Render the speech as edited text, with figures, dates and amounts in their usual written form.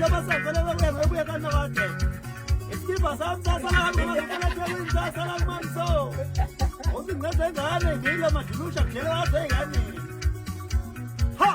basakela babuya kana kade isikipha sami sasala ngamakeletheni sasala kumamso uthi ngeze ngane ngile majulusha kudlela ngane ha